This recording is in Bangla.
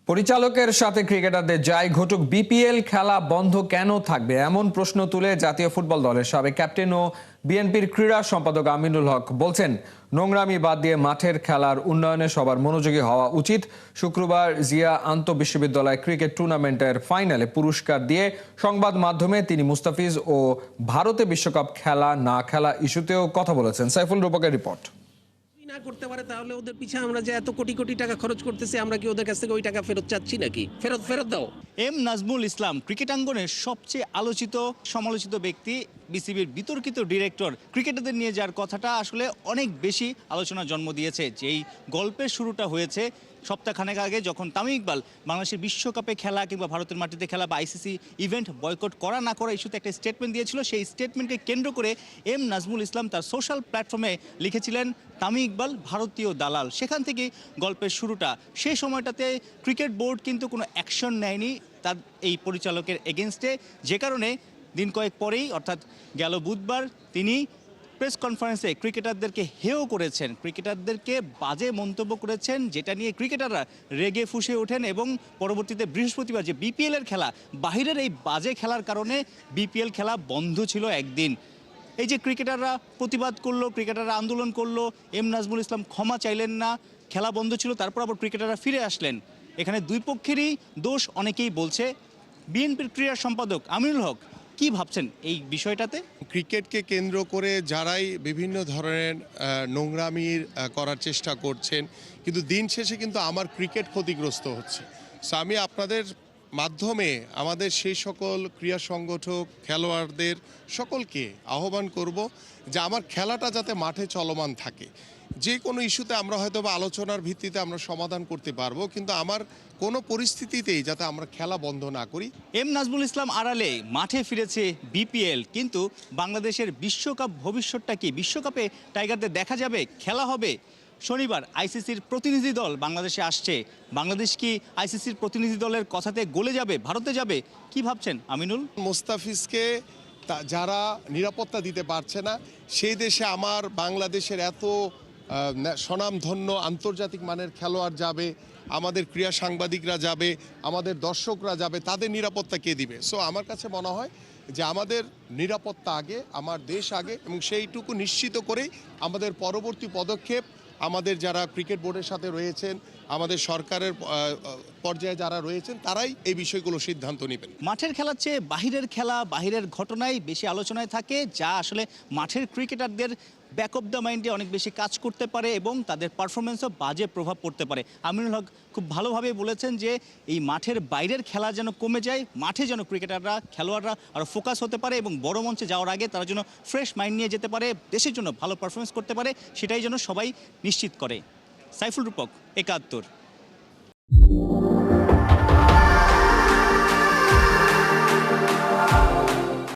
পরিচালকের সাথে ক্রিকেটারদের যাই ঘটুক, বিপিএল খেলা বন্ধ কেন থাকবে এমন প্রশ্ন তুলে জাতীয় ফুটবল দলের সাবেক ক্যাপ্টেন ও বিএনপির ক্রীড়া সম্পাদক আমিনুল হক বলছেন, নোংরামি বাদ দিয়ে মাঠের খেলার উন্নয়নে সবার মনোযোগী হওয়া উচিত। শুক্রবার জিয়া আন্তঃবিশ্ববিদ্যালয় ক্রিকেট টুর্নামেন্টের ফাইনালে পুরস্কার দিয়ে সংবাদ মাধ্যমে তিনি মুস্তাফিজ ও ভারতে বিশ্বকাপ খেলা না খেলা ইস্যুতেও কথা বলেছেন। সাইফুল রূপকের রিপোর্ট। না করতে পারে তাহলে ওদের পিছে আমরা যে এত কোটি কোটি টাকা খরচ করতেছি, আমরা কি ওদের কাছ থেকে ওই টাকা ফেরত চাচ্ছি নাকি? ফেরত দাও। এম নাজমুল ইসলাম ক্রিকেটাঙ্গনের সবচেয়ে আলোচিত সমালোচিত ব্যক্তি, বিসিবির বিতর্কিত ডিরেক্টর। ক্রিকেটারদের নিয়ে যার কথাটা আসলে অনেক বেশি আলোচনার জন্ম দিয়েছে। যেই গল্পের শুরুটা হয়েছে সপ্তাহখানেক আগে, যখন তামিম ইকবাল বাংলাদেশের বিশ্বকাপে খেলা কিংবা ভারতের মাটিতে খেলা বা আইসিসি ইভেন্ট বয়কট করা না করা ইস্যুতে একটা স্টেটমেন্ট দিয়েছিল। সেই স্টেটমেন্টকে কেন্দ্র করে এম নাজমুল ইসলাম তার সোশ্যাল প্ল্যাটফর্মে লিখেছিলেন, তামিম ইকবাল ভারতীয় দালাল। সেখান থেকে গল্পের শুরুটা। সেই সময়টাতে ক্রিকেট বোর্ড কিন্তু কোনো অ্যাকশন নেয়নি তার এই পরিচালকের এগেনস্টে, যে কারণে দিন কয়েক পরেই অর্থাৎ গেল বুধবার তিনি প্রেস কনফারেন্সে ক্রিকেটারদেরকে হেয় করেছেন, ক্রিকেটারদেরকে বাজে মন্তব্য করেছেন, যেটা নিয়ে ক্রিকেটাররা রেগে ফুঁসে ওঠেন এবং পরবর্তীতে বৃহস্পতিবার যে বিপিএলের খেলা, বাহিরের এই বাজে খেলার কারণে বিপিএল খেলা বন্ধ ছিল একদিন। এই যে ক্রিকেটাররা প্রতিবাদ করলো, ক্রিকেটাররা আন্দোলন করলো, এম নাজমুল ইসলাম ক্ষমা চাইলেন না, খেলা বন্ধ ছিল, তারপর আবার ক্রিকেটাররা ফিরে আসলেন। এখানে দুই পক্ষেরই দোষ অনেকেই বলছে। বিএনপির ক্রীড়া সম্পাদক আমিনুল হক কি ভাবছেন এই বিষয়টাতে? ক্রিকেটকে কেন্দ্র করে যারাই বিভিন্ন ধরনের নোংরামির করার চেষ্টা করছেন, কিন্তু দিন শেষে কিন্তু আমার ক্রিকেট ক্ষতিগ্রস্ত হচ্ছে। সো আমি আপনাদের মাধ্যমে আমাদের সেই সকল ক্রীড়া সংগঠক, খেলোয়াড়দের সকলকে আহ্বান করব যে আমার খেলাটা যাতে মাঠে চলমান থাকে। যে কোনো ইস্যুতে আমরা হয়তো বা আলোচনার ভিত্তিতে আমরা সমাধান করতে পারবো, কিন্তু আমার কোনো পরিস্থিতিতেই যাতে আমরা খেলা বন্ধ না করি। এম নাজমুল ইসলাম আড়ালে মাঠে ফিরেছে বিপিএল, কিন্তু বাংলাদেশের বিশ্বকাপ ভবিষ্যৎটা কি? বিশ্বকাপে টাইগারদের দেখা যাবে, খেলা হবে? শনিবার আইসিসির প্রতিনিধি দল বাংলাদেশে আসছে। বাংলাদেশ কি আইসিসির প্রতিনিধি দলের কথাতে গলে যাবে, ভারতে যাবে? কি ভাবছেন আমিনুল? মুস্তাফিজকে যারা নিরাপত্তা দিতে পারছে না, সেই দেশে আমার বাংলাদেশের এত স্বনামধন্য আন্তর্জাতিক মানের খেলোয়াড় যাবে, আমাদের ক্রীড়া সাংবাদিকরা যাবে, আমাদের দর্শকরা যাবে, তাদের নিরাপত্তা কে দিবে? সো আমার কাছে মনে হয় যে আমাদের নিরাপত্তা আগে, আমার দেশ আগে, এবং সেইটুকু নিশ্চিত করেই আমাদের পরবর্তী পদক্ষেপ আমাদের যারা ক্রিকেট বোর্ডের সাথে রয়েছেন, আমাদের সরকারের পর্যায়ে যারা রয়েছেন, তারাই এই বিষয়গুলো সিদ্ধান্ত নেবেন। মাঠের খেলার চেয়ে বাহিরের খেলা, বাহিরের ঘটনাই বেশি আলোচনায় থাকে, যা আসলে মাঠের ক্রিকেটারদের ব্যাক অফ দ্য মাইন্ডে অনেক বেশি কাজ করতে পারে এবং তাদের পারফরমেন্সও বাজে প্রভাব পড়তে পারে। আমিনুল হক খুব ভালোভাবে বলেছেন যে এই মাঠের বাইরের খেলা যেন কমে যায়, মাঠে যেন ক্রিকেটাররা, খেলোয়াড়রা আরও ফোকাস হতে পারে এবং বড় মঞ্চে যাওয়ার আগে তারা যেন ফ্রেশ মাইন্ড নিয়ে যেতে পারে, দেশের জন্য ভালো পারফরমেন্স করতে পারে, সেটাই যেন সবাই নিশ্চিত করে। সাইফুল রূপক, ৭১।